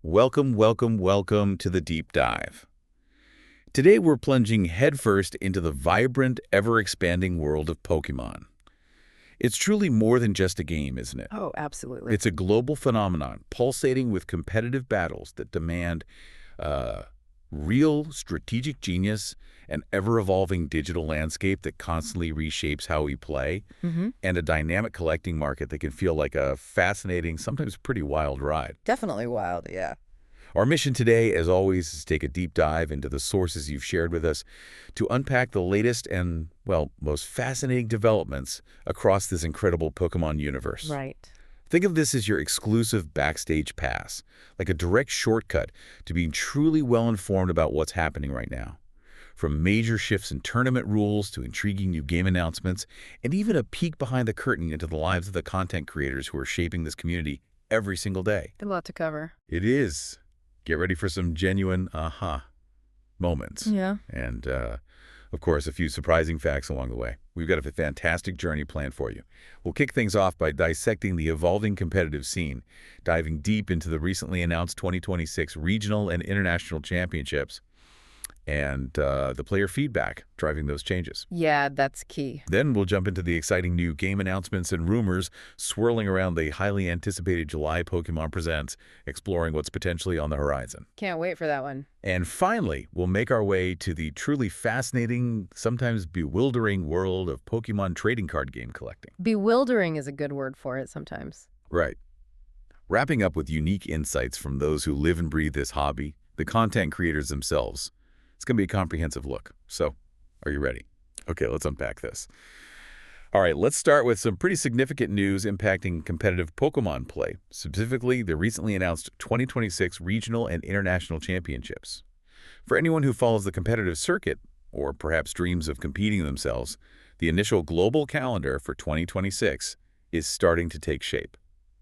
Welcome, welcome, welcome to the Deep Dive. Today we're plunging headfirst into the vibrant, ever-expanding world of Pokémon. It's truly more than just a game, isn't it? Oh, absolutely. It's a global phenomenon, pulsating with competitive battles that demand real strategic genius, an ever-evolving digital landscape that constantly reshapes how we play, and a dynamic collecting market that can feel like a fascinating, sometimes pretty wild ride. Definitely wild, yeah. Our mission today, as always, is to take a deep dive into the sources you've shared with us to unpack the latest and, well, most fascinating developments across this incredible Pokémon universe. Right. Think of this as your exclusive backstage pass, like a direct shortcut to being truly well-informed about what's happening right now. From major shifts in tournament rules to intriguing new game announcements, and even a peek behind the curtain into the lives of the content creators who are shaping this community every single day. A lot to cover. It is. Get ready for some genuine aha moments. Yeah. And, of course, a few surprising facts along the way. We've got a fantastic journey planned for you. We'll kick things off by dissecting the evolving competitive scene, diving deep into the recently announced 2026 regional and international championships, and the player feedback driving those changes. Yeah, that's key. Then we'll jump into the exciting new game announcements and rumors swirling around the highly anticipated July Pokémon Presents, exploring what's potentially on the horizon. Can't wait for that one. And finally, we'll make our way to the truly fascinating, sometimes bewildering world of Pokémon trading card game collecting. Bewildering is a good word for it sometimes. Right. Wrapping up with unique insights from those who live and breathe this hobby, the content creators themselves. It's going to be a comprehensive look. So, are you ready? Okay, let's unpack this. All right, let's start with some pretty significant news impacting competitive Pokémon play, specifically the recently announced 2026 Regional and International Championships. For anyone who follows the competitive circuit, or perhaps dreams of competing themselves, the initial global calendar for 2026 is starting to take shape.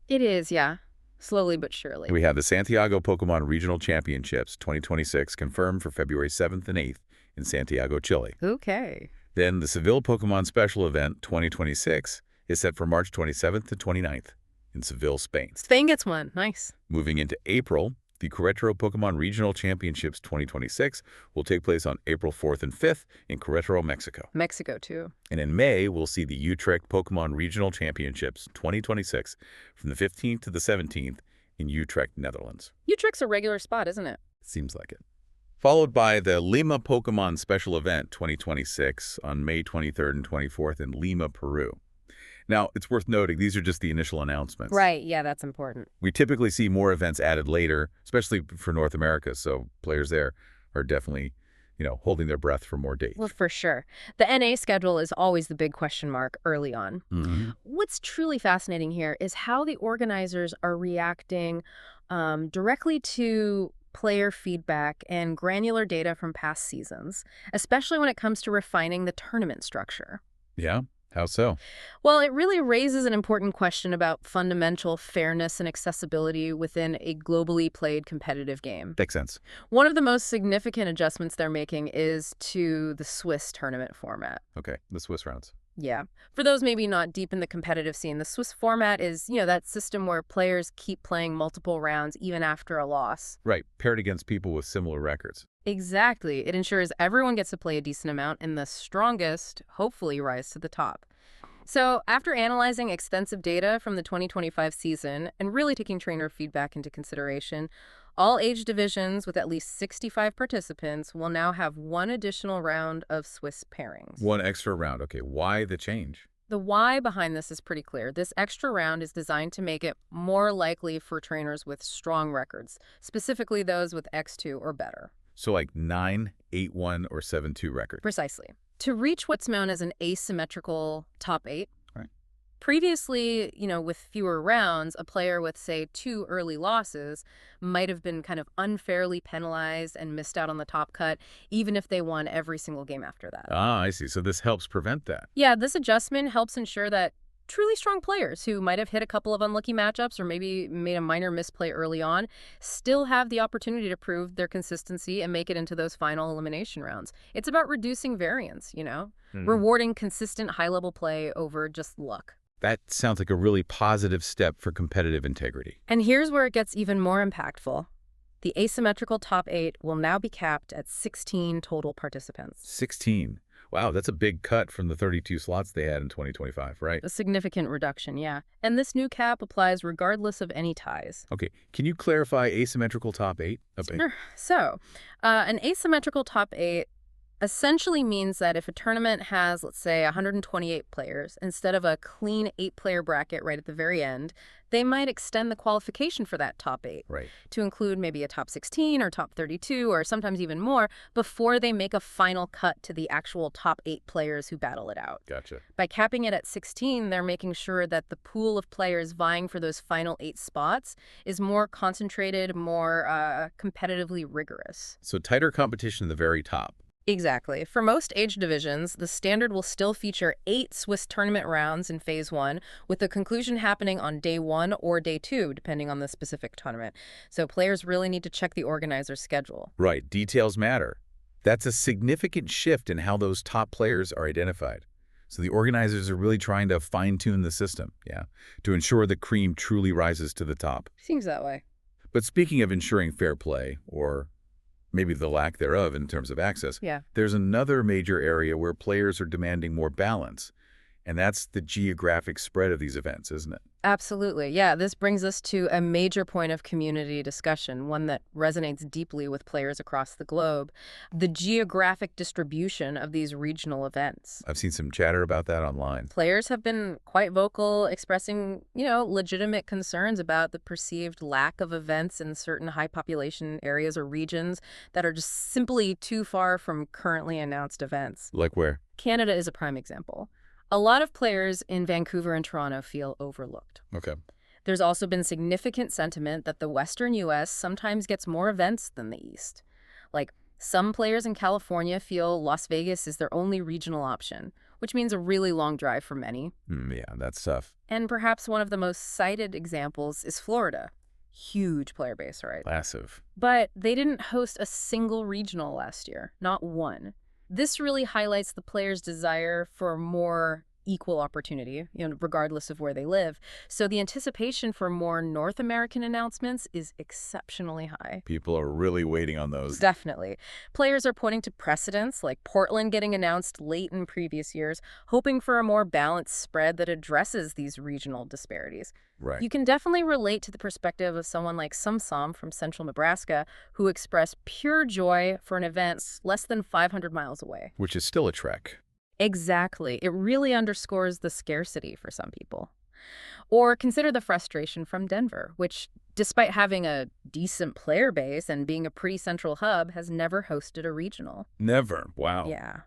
It is, yeah. Slowly but surely. We have the Santiago Pokémon Regional Championships 2026 confirmed for February 7th and 8th in Santiago, Chile. Okay. Then the Seville Pokémon Special Event 2026 is set for March 27th to 29th in Seville, Spain. Spain gets one. Nice. Moving into April, the Querétaro Pokémon Regional Championships 2026 will take place on April 4th and 5th in Querétaro, Mexico. Mexico, too. And in May, we'll see the Utrecht Pokémon Regional Championships 2026 from the 15th to the 17th in Utrecht, Netherlands. Utrecht's a regular spot, isn't it? Seems like it. Followed by the Lima Pokémon Special Event 2026 on May 23rd and 24th in Lima, Peru. Now, it's worth noting, these are just the initial announcements. Right, yeah, that's important. We typically see more events added later, especially for North America, so players there are definitely, holding their breath for more dates. Well, for sure. The NA schedule is always the big question mark early on. What's truly fascinating here is how the organizers are reacting directly to player feedback and granular data from past seasons, especially when it comes to refining the tournament structure. Yeah? How so? Well, it really raises an important question about fundamental fairness and accessibility within a globally played competitive game. Makes sense. One of the most significant adjustments they're making is to the Swiss tournament format. Okay, the Swiss rounds. Yeah. For those maybe not deep in the competitive scene, the Swiss format is, that system where players keep playing multiple rounds even after a loss. Right, paired against people with similar records. Exactly. It ensures everyone gets to play a decent amount and the strongest hopefully rise to the top. So after analyzing extensive data from the 2025 season and really taking trainer feedback into consideration, all age divisions with at least 65 participants will now have one additional round of Swiss pairings. One extra round. Okay, why the change? The why behind this is pretty clear. This extra round is designed to make it more likely for trainers with strong records, specifically those with X2 or better. So like 9, 8-1, or 7-2 record. Precisely. To reach what's known as an asymmetrical top 8. Right. Previously, with fewer rounds, a player with, say, 2 early losses might have been kind of unfairly penalized and missed out on the top cut, even if they won every single game after that. Ah, I see. So this helps prevent that. Yeah, this adjustment helps ensure that truly strong players who might have hit a couple of unlucky matchups or maybe made a minor misplay early on still have the opportunity to prove their consistency and make it into those final elimination rounds. It's about reducing variance, rewarding consistent high-level play over just luck. That sounds like a really positive step for competitive integrity. And here's where it gets even more impactful. The asymmetrical top 8 will now be capped at 16 total participants. 16. Wow, that's a big cut from the 32 slots they had in 2025, right? A significant reduction, yeah. And this new cap applies regardless of any ties. Okay, can you clarify asymmetrical top 8? Sure. So, an asymmetrical top 8 essentially means that if a tournament has, let's say, 128 players, instead of a clean 8-player bracket right at the very end, they might extend the qualification for that top 8 Right. to include maybe a top 16 or top 32 or sometimes even more before they make a final cut to the actual top 8 players who battle it out. Gotcha. By capping it at 16, they're making sure that the pool of players vying for those final 8 spots is more concentrated, more competitively rigorous. So tighter competition at the very top. Exactly. For most age divisions, the standard will still feature 8 Swiss tournament rounds in Phase 1, with the conclusion happening on Day 1 or Day 2, depending on the specific tournament. So players really need to check the organizer's schedule. Right, details matter. That's a significant shift in how those top players are identified. So the organizers are really trying to fine-tune the system, to ensure the cream truly rises to the top. Seems that way. But speaking of ensuring fair play, or maybe the lack thereof in terms of access, there's another major area where players are demanding more balance, and that's the geographic spread of these events, isn't it? Absolutely. Yeah, this brings us to a major point of community discussion, one that resonates deeply with players across the globe: the geographic distribution of these regional events. I've seen some chatter about that online. Players have been quite vocal, expressing, legitimate concerns about the perceived lack of events in certain high population areas or regions that are just simply too far from currently announced events. Like where? Canada is a prime example. A lot of players in Vancouver and Toronto feel overlooked. Okay. There's also been significant sentiment that the Western U.S. sometimes gets more events than the East. Like, some players in California feel Las Vegas is their only regional option, which means a really long drive for many. Yeah, that's tough. And perhaps one of the most cited examples is Florida. Huge player base, right? Massive. But they didn't host a single regional last year, not one. This really highlights the players' desire for more equal opportunity, regardless of where they live. So the anticipation for more North American announcements is exceptionally high. People are really waiting on those. Definitely. Players are pointing to precedents like Portland getting announced late in previous years, hoping for a more balanced spread that addresses these regional disparities. Right. You can definitely relate to the perspective of someone like Sam from central Nebraska, who expressed pure joy for an event less than 500 miles away. Which is still a trek. Exactly. It really underscores the scarcity for some people. Or consider the frustration from Denver, which, despite having a decent player base and being a pretty central hub, has never hosted a regional. Never. Wow. Yeah.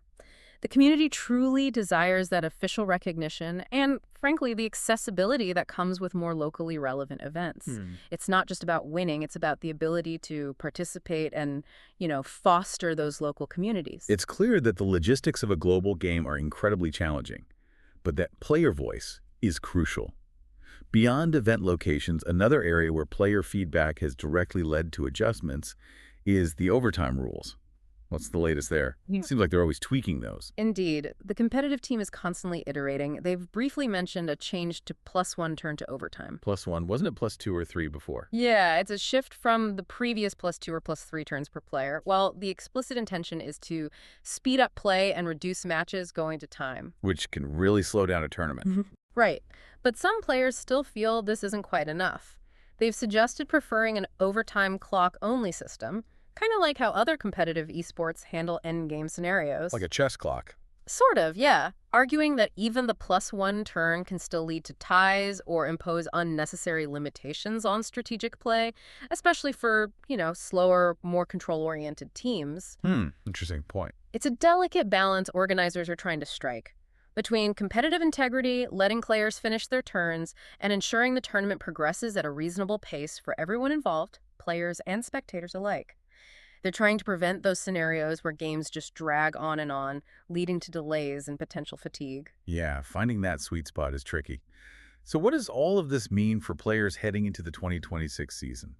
The community truly desires that official recognition and, frankly, the accessibility that comes with more locally relevant events. It's not just about winning, it's about the ability to participate and, foster those local communities. It's clear that the logistics of a global game are incredibly challenging, but that player voice is crucial. Beyond event locations, another area where player feedback has directly led to adjustments is the overtime rules. What's the latest there? It seems like they're always tweaking those. Indeed. The competitive team is constantly iterating. They've briefly mentioned a change to +1 turn to overtime. +1, wasn't it +2 or 3 before? Yeah, it's a shift from the previous +2 or +3 turns per player, while the explicit intention is to speed up play and reduce matches going to time. Which can really slow down a tournament. Right. But some players still feel this isn't quite enough. They've suggested preferring an overtime clock-only system, kind of like how other competitive esports handle endgame scenarios. Like a chess clock. Sort of, yeah. Arguing that even the +1 turn can still lead to ties or impose unnecessary limitations on strategic play, especially for, slower, more control-oriented teams. Interesting point. It's a delicate balance organizers are trying to strike between competitive integrity, letting players finish their turns, and ensuring the tournament progresses at a reasonable pace for everyone involved, players and spectators alike. They're trying to prevent those scenarios where games just drag on, leading to delays and potential fatigue. Yeah, finding that sweet spot is tricky. So what does all of this mean for players heading into the 2026 season?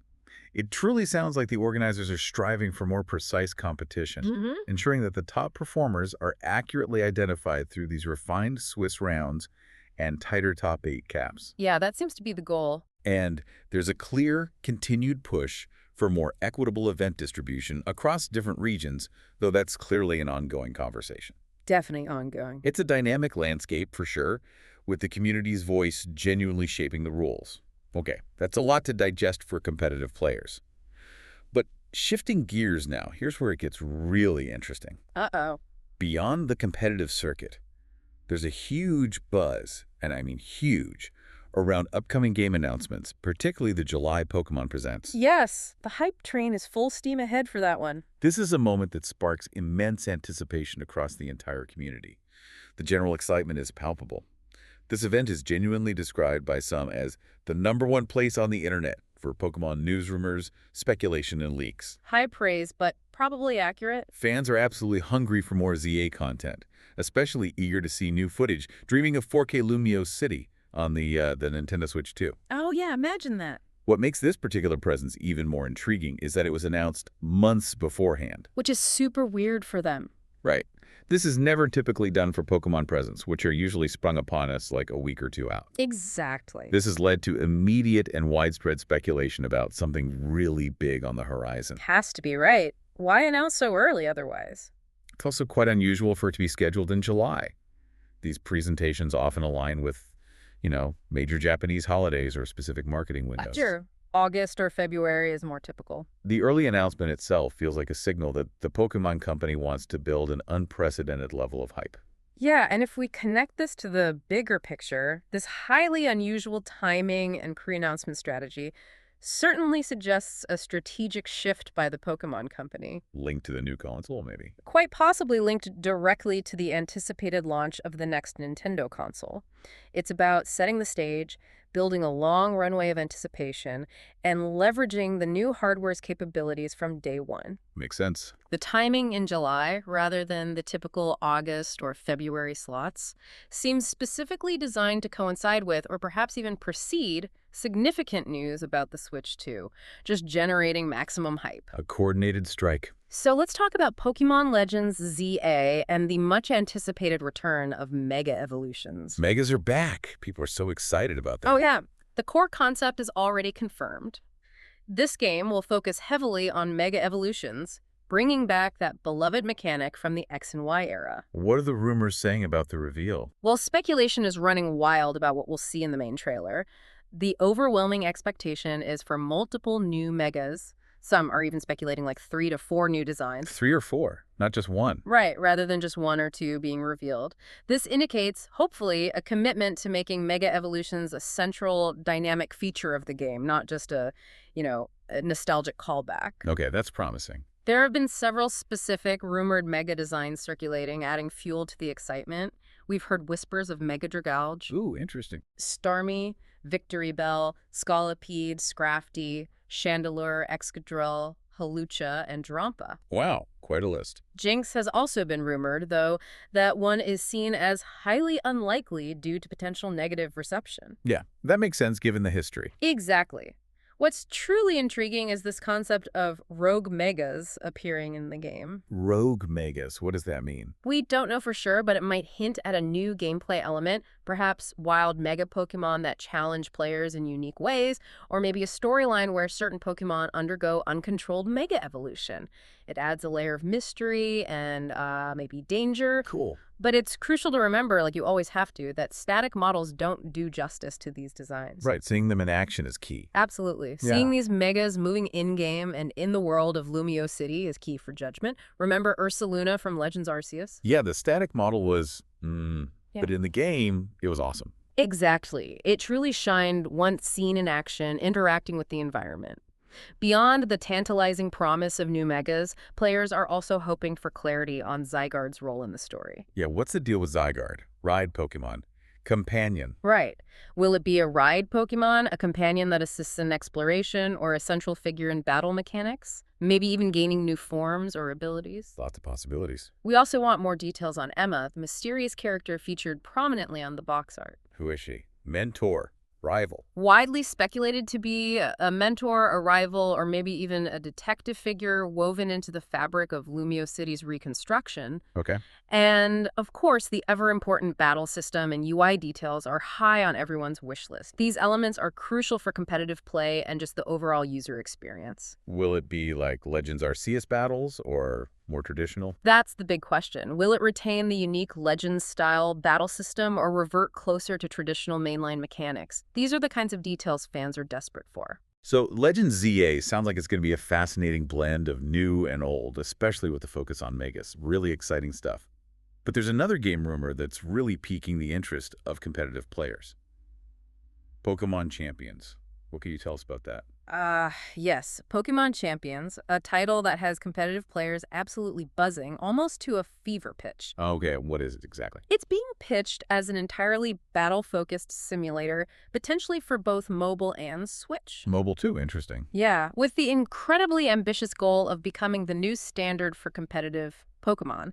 It truly sounds like the organizers are striving for more precise competition, ensuring that the top performers are accurately identified through these refined Swiss rounds and tighter top 8 caps. Yeah, that seems to be the goal. And there's a clear, continued push for more equitable event distribution across different regions, though that's clearly an ongoing conversation. Definitely ongoing. It's a dynamic landscape for sure, with the community's voice genuinely shaping the rules. Okay, that's a lot to digest for competitive players. But shifting gears now, here's where it gets really interesting. Uh-oh. Beyond the competitive circuit, there's a huge buzz, and I mean huge, around upcoming game announcements, particularly the July Pokémon Presents. Yes, the hype train is full steam ahead for that one. This is a moment that sparks immense anticipation across the entire community. The general excitement is palpable. This event is genuinely described by some as the #1 place on the internet for Pokémon news rumors, speculation, and leaks. High praise, but probably accurate. Fans are absolutely hungry for more ZA content, especially eager to see new footage, dreaming of 4K Lumio City on the Nintendo Switch 2. Oh yeah, imagine that. What makes this particular presence even more intriguing is that it was announced months beforehand. Which is super weird for them. Right. This is never typically done for Pokémon presents, which are usually sprung upon us like a week or two out. Exactly. This has led to immediate and widespread speculation about something really big on the horizon. Has to be right. Why announce so early otherwise? It's also quite unusual for it to be scheduled in July. These presentations often align with, major Japanese holidays or specific marketing windows. Sure. August or February is more typical. The early announcement itself feels like a signal that the Pokémon Company wants to build an unprecedented level of hype. Yeah, and if we connect this to the bigger picture, this highly unusual timing and pre-announcement strategy certainly suggests a strategic shift by the Pokémon Company. Linked to the new console, maybe. Quite possibly linked directly to the anticipated launch of the next Nintendo console. It's about setting the stage, building a long runway of anticipation, and leveraging the new hardware's capabilities from day one. Makes sense. The timing in July, rather than the typical August or February slots, seems specifically designed to coincide with, or perhaps even precede, significant news about the Switch 2, just generating maximum hype. A coordinated strike. So let's talk about Pokemon Legends ZA and the much-anticipated return of Mega Evolutions. Megas are back. People are so excited about that. Oh yeah, the core concept is already confirmed. This game will focus heavily on Mega Evolutions, bringing back that beloved mechanic from the X and Y era. What are the rumors saying about the reveal? While speculation is running wild about what we'll see in the main trailer, the overwhelming expectation is for multiple new Megas. Some are even speculating like 3 to 4 new designs. 3 or 4, not just one. Right, rather than just 1 or 2 being revealed. This indicates, hopefully, a commitment to making Mega Evolutions a central dynamic feature of the game, not just a nostalgic callback. Okay, that's promising. There have been several specific rumored Mega designs circulating, adding fuel to the excitement. We've heard whispers of Mega Dragalge, Ooh, interesting. Starmie, Victory Bell, Scolipede, Scrafty, Chandelure, Excadrill, Hawlucha, and Drampa. Wow, quite a list. Jinx has also been rumored, though that one is seen as highly unlikely due to potential negative reception. Yeah, that makes sense given the history. Exactly. What's truly intriguing is this concept of rogue megas appearing in the game. Rogue Megas, what does that mean? We don't know for sure, but it might hint at a new gameplay element, perhaps wild mega Pokemon that challenge players in unique ways, or maybe a storyline where certain Pokemon undergo uncontrolled mega evolution. It adds a layer of mystery and maybe danger. Cool. But it's crucial to remember, like you always have to, that static models don't do justice to these designs. Right, seeing them in action is key. Absolutely. Yeah. Seeing these megas moving in-game and in the world of Lumio City is key for judgment. Remember Ursaluna from Legends Arceus? Yeah, the static model was, Yeah. but in the game, it was awesome. Exactly. It truly shined once seen in action, interacting with the environment. Beyond the tantalizing promise of new megas, players are also hoping for clarity on Zygarde's role in the story. Yeah, what's the deal with Zygarde? Ride Pokemon. Companion. Right. Will it be a ride Pokemon, a companion that assists in exploration, or a central figure in battle mechanics? Maybe even gaining new forms or abilities? Lots of possibilities. We also want more details on Emma, the mysterious character featured prominently on the box art. Who is she? Mentor. Rival. Widely speculated to be a mentor, a rival, or maybe even a detective figure woven into the fabric of Lumio City's reconstruction. Okay. And, of course, the ever-important battle system and UI details are high on everyone's wish list. These elements are crucial for competitive play and just the overall user experience. Will it be like Legends Arceus battles or more traditional? That's the big question. Will it retain the unique Legends-style battle system or revert closer to traditional mainline mechanics? These are the kinds of details fans are desperate for. So Legends ZA sounds like it's going to be a fascinating blend of new and old, especially with the focus on Megas. Really exciting stuff. But there's another game rumor that's really piquing the interest of competitive players. Pokémon Champions. What can you tell us about that? Yes, Pokémon Champions, a title that has competitive players absolutely buzzing, almost to a fever pitch. Okay, what is it exactly? It's being pitched as an entirely battle-focused simulator, potentially for both mobile and Switch. Mobile too, interesting. Yeah, with the incredibly ambitious goal of becoming the new standard for competitive Pokémon,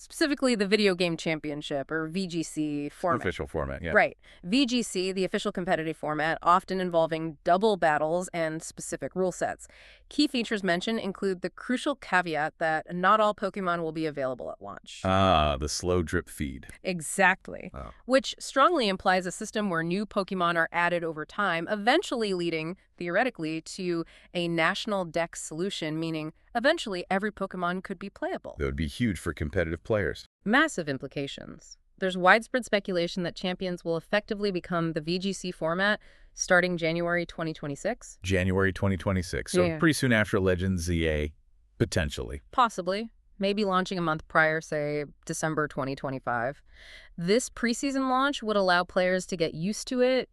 specifically the Video Game Championship, or VGC format. Official format, yeah. Right. VGC, the official competitive format, often involving double battles and specific rule sets. Key features mentioned include the crucial caveat that not all Pokemon will be available at launch. Ah, the slow drip feed. Exactly. Oh. Which strongly implies a system where new Pokemon are added over time, eventually leading, theoretically, to a national dex solution, meaning eventually every Pokemon could be playable. That would be huge for competitive players. Massive implications. There's widespread speculation that Champions will effectively become the VGC format starting January 2026. January 2026, so Yeah. pretty soon after Legends ZA, potentially. Possibly. Maybe launching a month prior, say December 2025. This preseason launch would allow players to get used to it,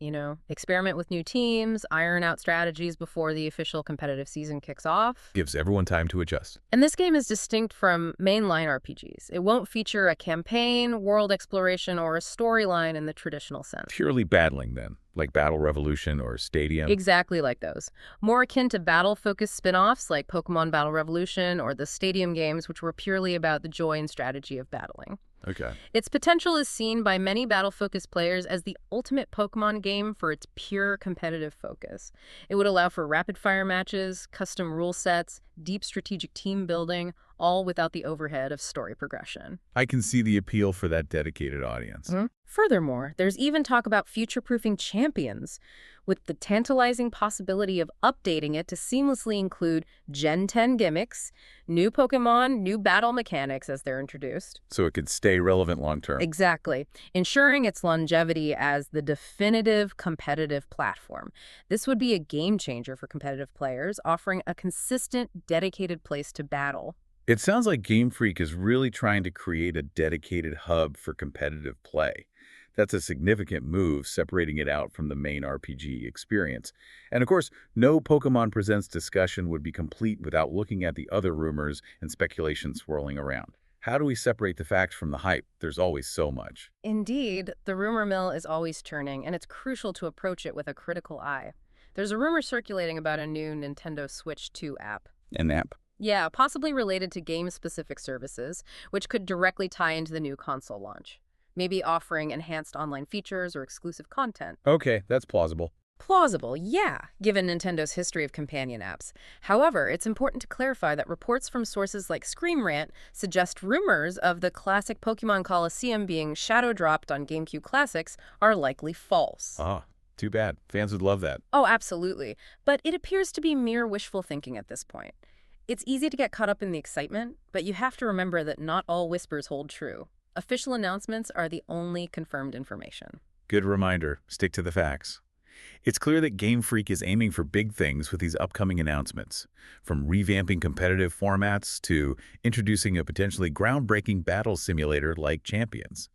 experiment with new teams, iron out strategies before the official competitive season kicks off. Gives everyone time to adjust. And this game is distinct from mainline RPGs. It won't feature a campaign, world exploration, or a storyline in the traditional sense. Purely battling then, like Battle Revolution or Stadium. Exactly like those. More akin to battle-focused spin-offs like Pokemon Battle Revolution or the Stadium games, which were purely about the joy and strategy of battling. Okay. Its potential is seen by many battle-focused players as the ultimate Pokemon game for its pure competitive focus. It would allow for rapid-fire matches, custom rule sets, deep strategic team building, all without the overhead of story progression. I can see the appeal for that dedicated audience. Furthermore, there's even talk about future-proofing Champions, with the tantalizing possibility of updating it to seamlessly include Gen 10 gimmicks, new Pokemon, new battle mechanics as they're introduced. So it could stay relevant long term. Exactly, ensuring its longevity as the definitive competitive platform. This would be a game changer for competitive players, offering a consistent, dedicated place to battle. It sounds like Game Freak is really trying to create a dedicated hub for competitive play. That's a significant move, separating it out from the main RPG experience. And of course, no Pokemon Presents discussion would be complete without looking at the other rumors and speculation swirling around. How do we separate the facts from the hype? There's always so much. Indeed, the rumor mill is always churning, and it's crucial to approach it with a critical eye. There's a rumor circulating about a new Nintendo Switch 2 app. An app? Yeah, possibly related to game-specific services, which could directly tie into the new console launch. Maybe offering enhanced online features or exclusive content. Okay, that's plausible. Plausible, yeah, given Nintendo's history of companion apps. However, it's important to clarify that reports from sources like Scream Rant suggest rumors of the classic Pokemon Coliseum being shadow-dropped on GameCube Classics are likely false. Ah, too bad. Fans would love that. Oh, absolutely. But it appears to be mere wishful thinking at this point. It's easy to get caught up in the excitement, but you have to remember that not all whispers hold true. Official announcements are the only confirmed information. Good reminder. Stick to the facts. It's clear that Game Freak is aiming for big things with these upcoming announcements, from revamping competitive formats to introducing a potentially groundbreaking battle simulator like Champions.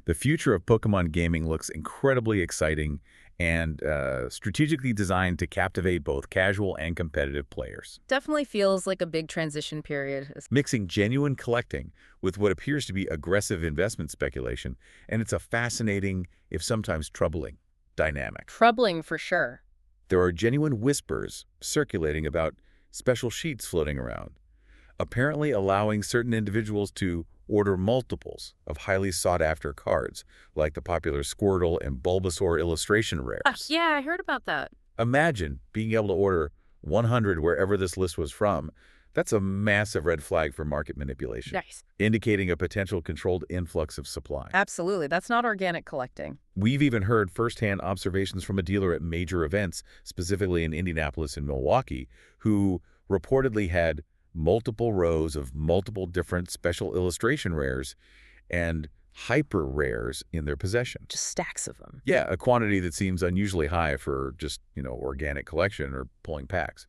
The future of Pokemon gaming looks incredibly exciting and strategically designed to captivate both casual and competitive players. Definitely feels like a big transition period. Mixing genuine collecting with what appears to be aggressive investment speculation, and it's a fascinating, if sometimes troubling, dynamic. Troubling for sure. There are genuine whispers circulating about special sheets floating around, apparently allowing certain individuals to order multiples of highly sought-after cards, like the popular Squirtle and Bulbasaur illustration rares. Yeah, I heard about that. Imagine being able to order 100 wherever this list was from. That's a massive red flag for market manipulation, Nice. indicating a potential controlled influx of supply. Absolutely. That's not organic collecting. We've even heard firsthand observations from a dealer at major events, specifically in Indianapolis and Milwaukee, who reportedly had multiple rows of multiple different special illustration rares and hyper rares in their possession. Just stacks of them. Yeah, a quantity that seems unusually high for just, organic collection or pulling packs.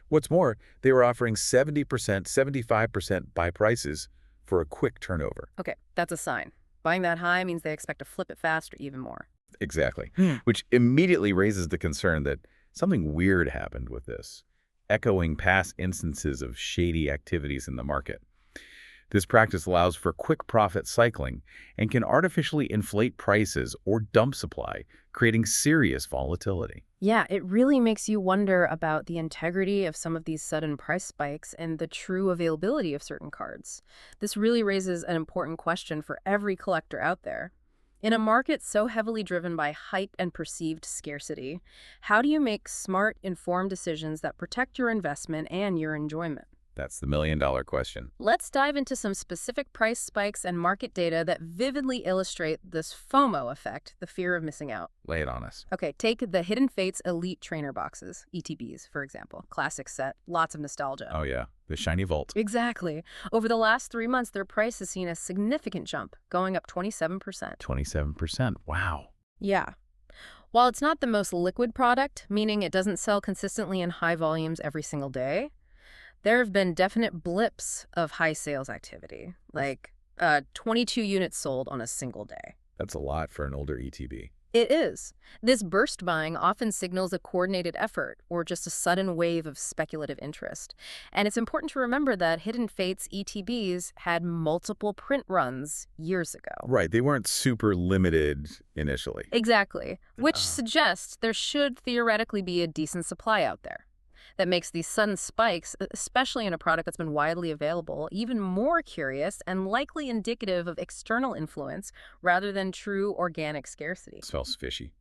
What's more, they were offering 70%, 75% buy prices for a quick turnover. Okay, that's a sign. Buying that high means they expect to flip it fast or even more. Exactly. Which immediately raises the concern that something weird happened with this, echoing past instances of shady activities in the market. This practice allows for quick profit cycling and can artificially inflate prices or dump supply, creating serious volatility. Yeah, it really makes you wonder about the integrity of some of these sudden price spikes and the true availability of certain cards. This really raises an important question for every collector out there. In a market so heavily driven by hype and perceived scarcity, how do you make smart, informed decisions that protect your investment and your enjoyment? That's the million-dollar question. Let's dive into some specific price spikes and market data that vividly illustrate this FOMO effect, the fear of missing out. Lay it on us. Okay, take the Hidden Fates Elite Trainer Boxes, ETBs, for example. Classic set, lots of nostalgia. Oh yeah, the shiny vault. Exactly. Over the last 3 months, their price has seen a significant jump, going up 27%. 27%. Wow. Yeah. While it's not the most liquid product, meaning it doesn't sell consistently in high volumes every single day, there have been definite blips of high sales activity, like 22 units sold on a single day. That's a lot for an older ETB. It is. This burst buying often signals a coordinated effort or just a sudden wave of speculative interest. And it's important to remember that Hidden Fates ETBs had multiple print runs years ago. Right, they weren't super limited initially. Exactly, which suggests there should theoretically be a decent supply out there. That makes these sudden spikes, especially in a product that's been widely available, even more curious and likely indicative of external influence rather than true organic scarcity. Smells fishy.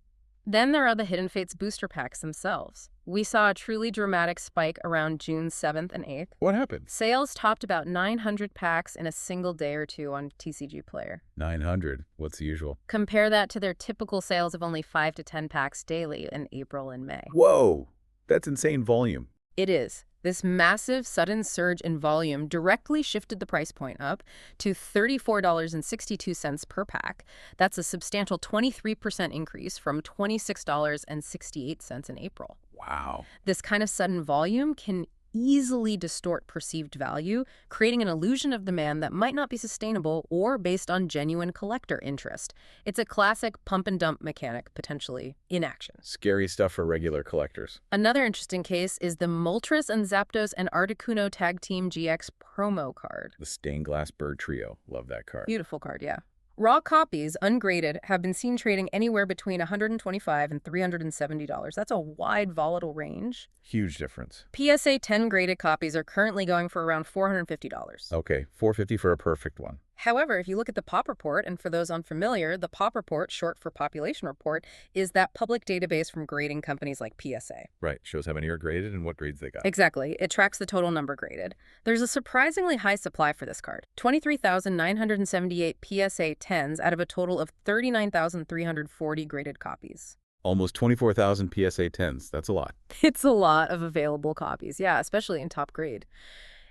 Then there are the Hidden Fates booster packs themselves. We saw a truly dramatic spike around June 7th and 8th. What happened? Sales topped about 900 packs in a single day or two on TCG Player. 900. What's the usual? Compare that to their typical sales of only 5 to 10 packs daily in April and May. Whoa! That's insane volume. It is. This massive sudden surge in volume directly shifted the price point up to $34.62 per pack. That's a substantial 23% increase from $26.68 in April. Wow. This kind of sudden volume can easily distort perceived value, creating an illusion of demand that might not be sustainable or based on genuine collector interest. It's a classic pump and dump mechanic, potentially in action. Scary stuff for regular collectors. Another interesting case is the Moltres and Zapdos and Articuno Tag Team GX promo card. The stained glass bird trio. Love that card. Beautiful card, yeah. Raw copies, ungraded, have been seen trading anywhere between $125 and $370. That's a wide, volatile range. Huge difference. PSA 10 graded copies are currently going for around $450. Okay, $450 for a perfect one. However, if you look at the POP report, and for those unfamiliar, the POP report, short for population report, is that public database from grading companies like PSA. Right, shows how many are graded and what grades they got. Exactly. It tracks the total number graded. There's a surprisingly high supply for this card. 23,978 PSA 10s out of a total of 39,340 graded copies. Almost 24,000 PSA 10s. That's a lot. It's a lot of available copies, yeah, especially in top grade.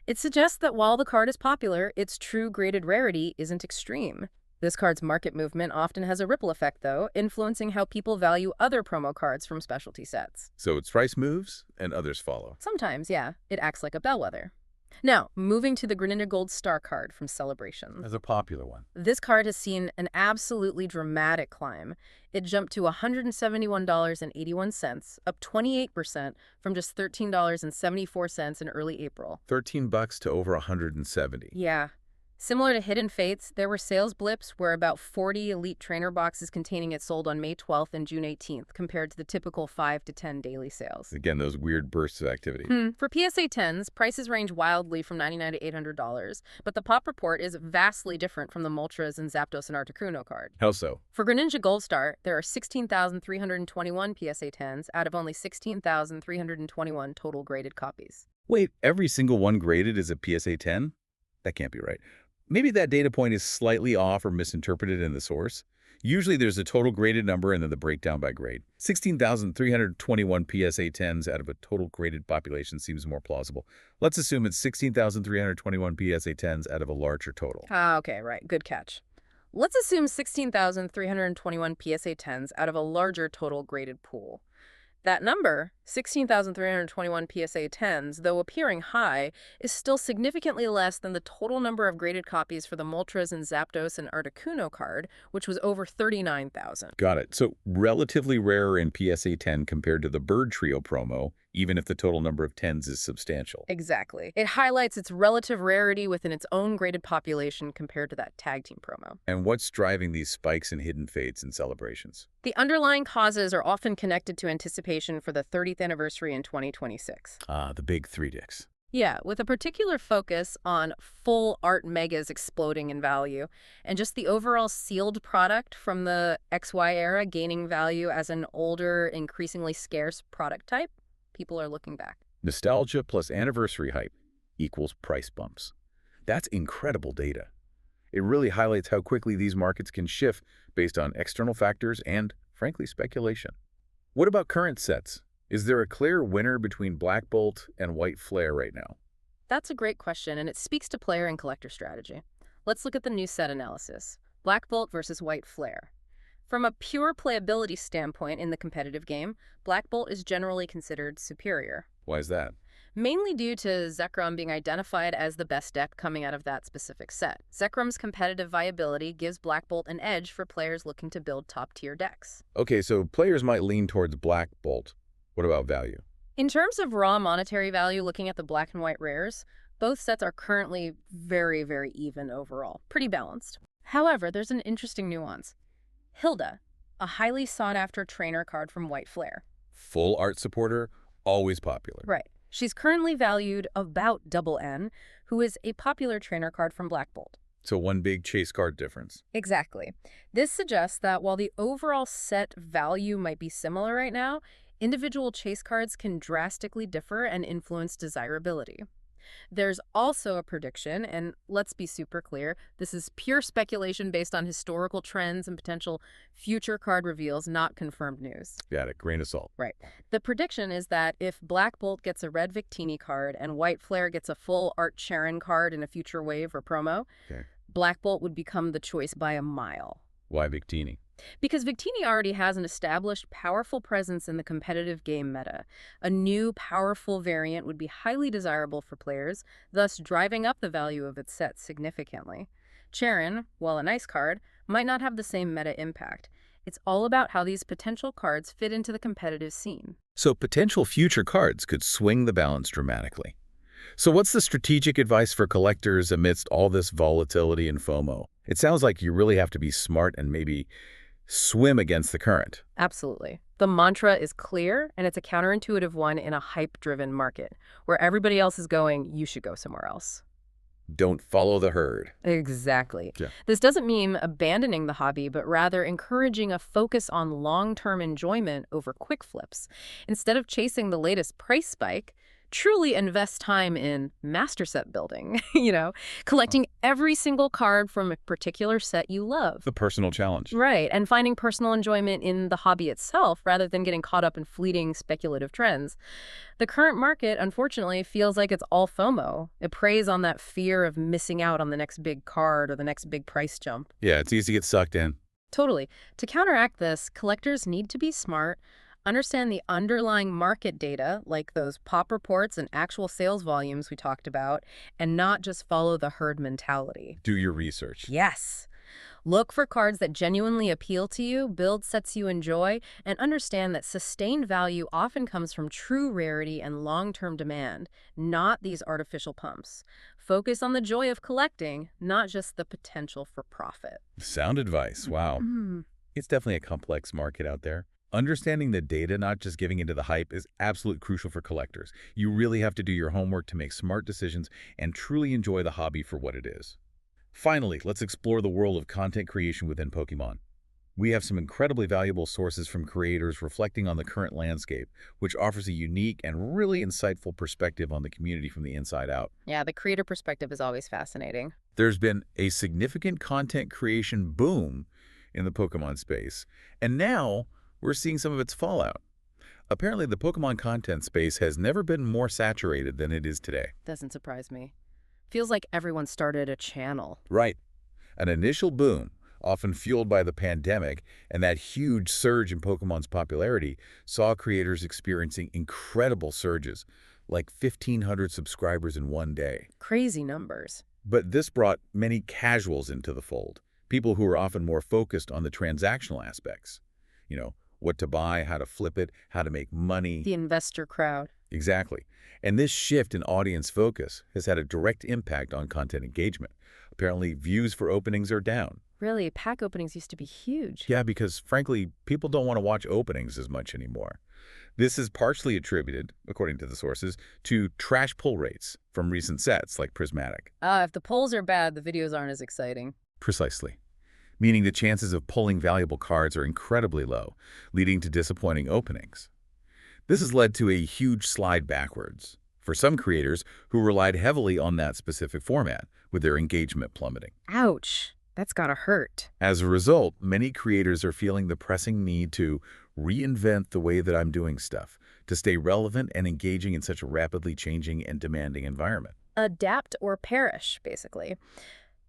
It suggests that while the card is popular, its true graded rarity isn't extreme. This card's market movement often has a ripple effect, though, influencing how people value other promo cards from specialty sets. So its price moves and others follow. Sometimes, yeah, it acts like a bellwether. Now, moving to the Greninja Gold Star card from Celebration. As a popular one. This card has seen an absolutely dramatic climb. It jumped to $171.81, up 28% from just $13.74 in early April. $13 to over 170. Yeah. Similar to Hidden Fates, there were sales blips where about 40 Elite Trainer boxes containing it sold on May 12th and June 18th, compared to the typical 5 to 10 daily sales. Again, those weird bursts of activity. For PSA 10s, prices range wildly from $99 to $800, but the pop report is vastly different from the Moltres and Zapdos and Articuno card. How so? For Greninja Gold Star, there are 16,321 PSA 10s out of only 16,321 total graded copies. Wait, every single one graded is a PSA 10? That can't be right. Maybe that data point is slightly off or misinterpreted in the source. Usually there's a total graded number and then the breakdown by grade. 16,321 PSA 10s out of a total graded population seems more plausible. Let's assume it's 16,321 PSA 10s out of a larger total. Okay, right. Good catch. Let's assume 16,321 PSA 10s out of a larger total graded pool. That number, 16,321 PSA 10s, though appearing high, is still significantly less than the total number of graded copies for the Moltres and Zapdos and Articuno card, which was over 39,000. Got it. So relatively rarer in PSA 10 compared to the Bird Trio promo, even if the total number of 10s is substantial. Exactly. It highlights its relative rarity within its own graded population compared to that tag team promo. And what's driving these spikes in Hidden Fates and celebrations? The underlying causes are often connected to anticipation for the 30th anniversary in 2026. The big three dicks. Yeah, with a particular focus on full art megas exploding in value, and just the overall sealed product from the XY era gaining value as an older, increasingly scarce product type. People are looking back. Nostalgia plus anniversary hype equals price bumps. That's incredible data. It really highlights how quickly these markets can shift based on external factors and, frankly, speculation. What about current sets? Is there a clear winner between Black Bolt and White Flare right now? That's a great question, and it speaks to player and collector strategy. Let's look at the new set analysis. Black Bolt versus White Flare. From a pure playability standpoint in the competitive game, Black Bolt is generally considered superior. Why is that? Mainly due to Zekrom being identified as the best deck coming out of that specific set. Zekrom's competitive viability gives Black Bolt an edge for players looking to build top-tier decks. Okay, so players might lean towards Black Bolt. What about value? In terms of raw monetary value, looking at the black and white rares, both sets are currently very, very even overall. Pretty balanced. However, there's an interesting nuance. Hilda, a highly sought-after trainer card from White Flare. Full art supporter, always popular. Right. She's currently valued about double N, who is a popular trainer card from Black Bolt. So one big chase card difference. Exactly. This suggests that while the overall set value might be similar right now, individual chase cards can drastically differ and influence desirability. There's also a prediction, and let's be super clear, this is pure speculation based on historical trends and potential future card reveals, not confirmed news. Got it. Grain of salt. Right. The prediction is that if Black Bolt gets a red Victini card and White Flare gets a full Art Charon card in a future wave or promo, Okay. Black Bolt would become the choice by a mile. Why Victini? Because Victini already has an established, powerful presence in the competitive game meta. A new, powerful variant would be highly desirable for players, thus driving up the value of its set significantly. Charon, while a nice card, might not have the same meta impact. It's all about how these potential cards fit into the competitive scene. So potential future cards could swing the balance dramatically. So what's the strategic advice for collectors amidst all this volatility and FOMO? It sounds like you really have to be smart and maybe swim against the current. Absolutely. The mantra is clear, and it's a counterintuitive one in a hype-driven market. Where everybody else is going, you should go somewhere else. Don't follow the herd. Exactly. Yeah. This doesn't mean abandoning the hobby, but rather encouraging a focus on long-term enjoyment over quick flips. Instead of chasing the latest price spike, truly invest time in master set building, collecting every single card from a particular set you love. The personal challenge. Right, and finding personal enjoyment in the hobby itself rather than getting caught up in fleeting speculative trends. The current market, unfortunately, feels like it's all FOMO. It preys on that fear of missing out on the next big card or the next big price jump. Yeah, it's easy to get sucked in. Totally. To counteract this, collectors need to be smart, understand the underlying market data, like those pop reports and actual sales volumes we talked about, and not just follow the herd mentality. Do your research. Yes. Look for cards that genuinely appeal to you, build sets you enjoy, and understand that sustained value often comes from true rarity and long-term demand, not these artificial pumps. Focus on the joy of collecting, not just the potential for profit. Sound advice. Wow. Mhm. It's definitely a complex market out there. Understanding the data, not just giving into the hype, is absolutely crucial for collectors. You really have to do your homework to make smart decisions and truly enjoy the hobby for what it is. Finally, let's explore the world of content creation within Pokémon. We have some incredibly valuable sources from creators reflecting on the current landscape, which offers a unique and really insightful perspective on the community from the inside out. Yeah, the creator perspective is always fascinating. There's been a significant content creation boom in the Pokémon space, and now we're seeing some of its fallout. Apparently, the Pokémon content space has never been more saturated than it is today. Doesn't surprise me. Feels like everyone started a channel. Right. An initial boom, often fueled by the pandemic and that huge surge in Pokemon's popularity, saw creators experiencing incredible surges, like 1,500 subscribers in one day. Crazy numbers. But this brought many casuals into the fold, people who are often more focused on the transactional aspects. You know, what to buy, how to flip it, how to make money. The investor crowd. Exactly. And this shift in audience focus has had a direct impact on content engagement. Apparently, views for openings are down. Really, pack openings used to be huge. Yeah, because frankly, people don't want to watch openings as much anymore. This is partially attributed, according to the sources, to trash pull rates from recent sets like Prismatic. If the polls are bad, the videos aren't as exciting. Precisely. Meaning the chances of pulling valuable cards are incredibly low, leading to disappointing openings. This has led to a huge slide backwards for some creators who relied heavily on that specific format, with their engagement plummeting. Ouch. That's gotta hurt. As a result, many creators are feeling the pressing need to reinvent the way that I'm doing stuff, to stay relevant and engaging in such a rapidly changing and demanding environment. Adapt or perish, basically.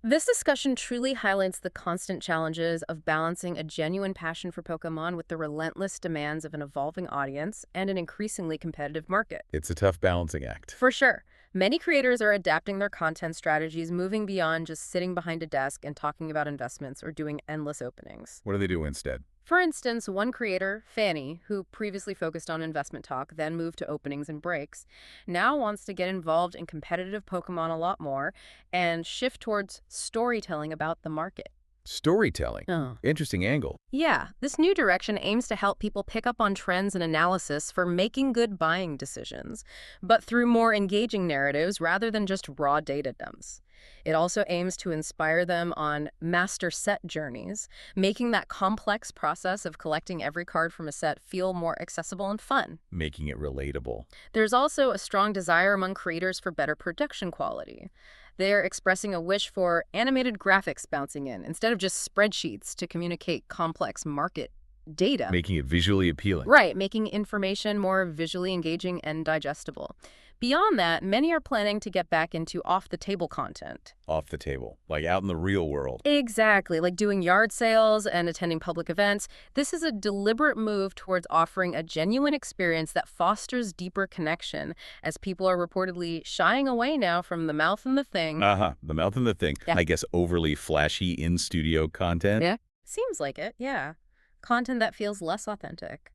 This discussion truly highlights the constant challenges of balancing a genuine passion for Pokémon with the relentless demands of an evolving audience and an increasingly competitive market. It's a tough balancing act. For sure. Many creators are adapting their content strategies, moving beyond just sitting behind a desk and talking about investments or doing endless openings. What do they do instead? For instance, one creator, Fanny, who previously focused on investment talk, then moved to openings and breaks, now wants to get involved in competitive Pokémon a lot more and shift towards storytelling about the market. Storytelling. Oh. Interesting angle. Yeah, this new direction aims to help people pick up on trends and analysis for making good buying decisions, but through more engaging narratives rather than just raw data dumps. It also aims to inspire them on master set journeys, making that complex process of collecting every card from a set feel more accessible and fun. Making it relatable. There's also a strong desire among creators for better production quality. They're expressing a wish for animated graphics bouncing in instead of just spreadsheets to communicate complex market data. Making it visually appealing. Right, making information more visually engaging and digestible. Beyond that, many are planning to get back into off-the-table content. Off the table, like out in the real world. Exactly, like doing yard sales and attending public events. This is a deliberate move towards offering a genuine experience that fosters deeper connection, as people are reportedly shying away now from the mouth and the thing. The mouth and the thing. Yeah. I guess overly flashy in-studio content. Yeah. Seems like it, yeah. Content that feels less authentic.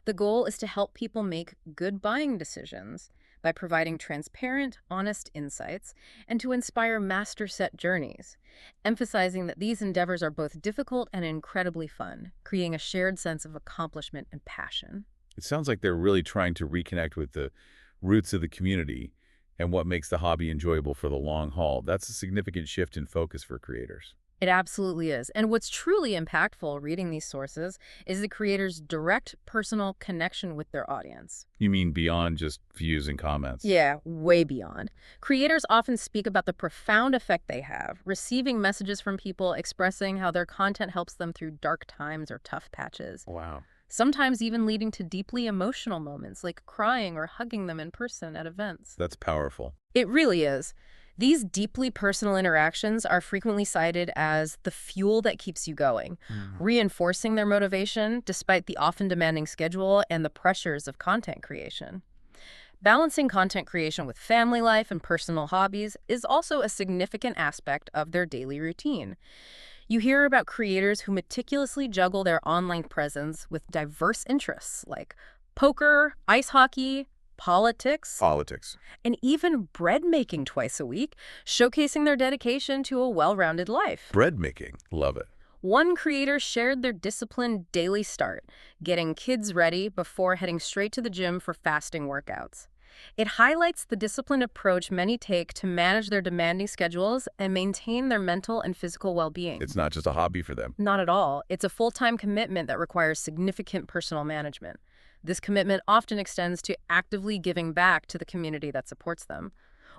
The goal is to help people make good buying decisions by providing transparent, honest insights and to inspire master set journeys, emphasizing that these endeavors are both difficult and incredibly fun, creating a shared sense of accomplishment and passion. It sounds like they're really trying to reconnect with the roots of the community and what makes the hobby enjoyable for the long haul. That's a significant shift in focus for creators. It absolutely is. And what's truly impactful reading these sources is the creator's direct personal connection with their audience. You mean beyond just views and comments? Yeah, way beyond. Creators often speak about the profound effect they have, receiving messages from people expressing how their content helps them through dark times or tough patches. Wow. Sometimes even leading to deeply emotional moments like crying or hugging them in person at events. That's powerful. It really is. These deeply personal interactions are frequently cited as the fuel that keeps you going, reinforcing their motivation despite the often demanding schedule and the pressures of content creation. Balancing content creation with family life and personal hobbies is also a significant aspect of their daily routine. You hear about creators who meticulously juggle their online presence with diverse interests like poker, ice hockey, politics, Politics. and even bread making twice a week, showcasing their dedication to a well-rounded life. Bread making. Love it. One creator shared their disciplined daily start, getting kids ready before heading straight to the gym for fasting workouts. It highlights the disciplined approach many take to manage their demanding schedules and maintain their mental and physical well-being. It's not just a hobby for them. Not at all. It's a full-time commitment that requires significant personal management. This commitment often extends to actively giving back to the community that supports them.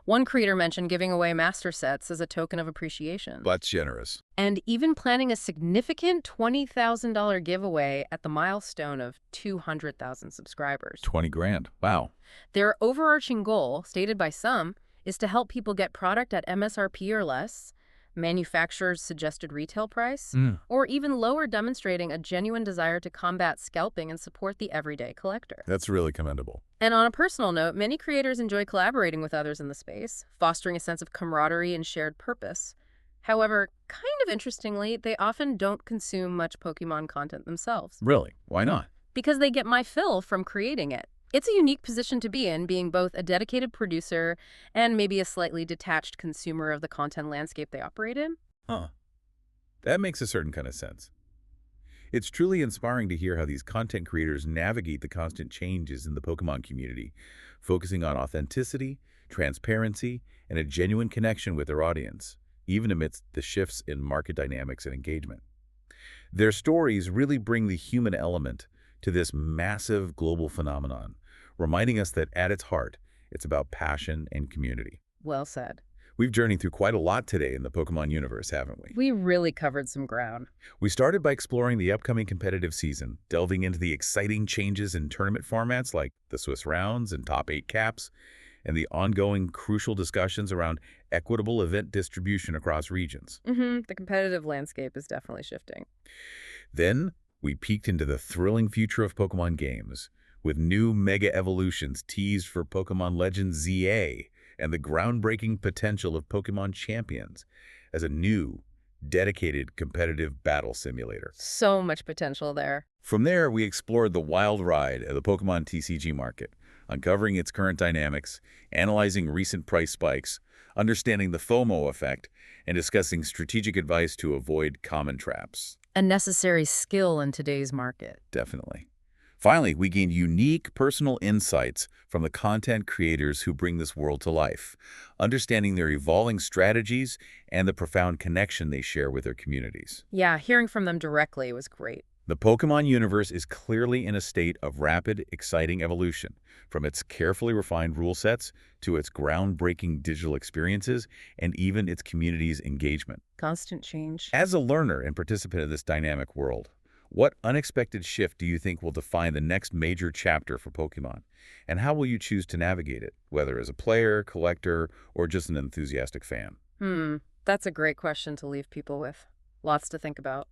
One creator mentioned giving away master sets as a token of appreciation. That's generous. And even planning a significant $20,000 giveaway at the milestone of 200,000 subscribers. 20 grand. Wow. Their overarching goal, stated by some, is to help people get product at MSRP or less, manufacturer's suggested retail price, or even lower, demonstrating a genuine desire to combat scalping and support the everyday collector. That's really commendable. And on a personal note, many creators enjoy collaborating with others in the space, fostering a sense of camaraderie and shared purpose. However, kind of interestingly, they often don't consume much Pokemon content themselves. Really? Why not? Because they get my fill from creating it. It's a unique position to be in, being both a dedicated producer and maybe a slightly detached consumer of the content landscape they operate in. Huh. That makes a certain kind of sense. It's truly inspiring to hear how these content creators navigate the constant changes in the Pokemon community, focusing on authenticity, transparency, and a genuine connection with their audience, even amidst the shifts in market dynamics and engagement. Their stories really bring the human element to this massive global phenomenon, reminding us that at its heart, it's about passion and community. Well said. We've journeyed through quite a lot today in the Pokemon universe, haven't we? We really covered some ground. We started by exploring the upcoming competitive season, delving into the exciting changes in tournament formats like the Swiss rounds and top 8 caps, and the ongoing crucial discussions around equitable event distribution across regions. The competitive landscape is definitely shifting. Then, we peeked into the thrilling future of Pokemon games, with new Mega Evolutions teased for Pokemon Legends ZA and the groundbreaking potential of Pokemon Champions as a new, dedicated competitive battle simulator. So much potential there. From there, we explored the wild ride of the Pokemon TCG market, uncovering its current dynamics, analyzing recent price spikes, understanding the FOMO effect, and discussing strategic advice to avoid common traps. A necessary skill in today's market. Definitely. Finally, we gained unique personal insights from the content creators who bring this world to life, understanding their evolving strategies and the profound connection they share with their communities. Yeah, hearing from them directly was great. The Pokemon universe is clearly in a state of rapid, exciting evolution, from its carefully refined rule sets to its groundbreaking digital experiences and even its community's engagement. Constant change. As a learner and participant in this dynamic world, what unexpected shift do you think will define the next major chapter for Pokemon? And how will you choose to navigate it, whether as a player, collector, or just an enthusiastic fan? That's a great question to leave people with. Lots to think about.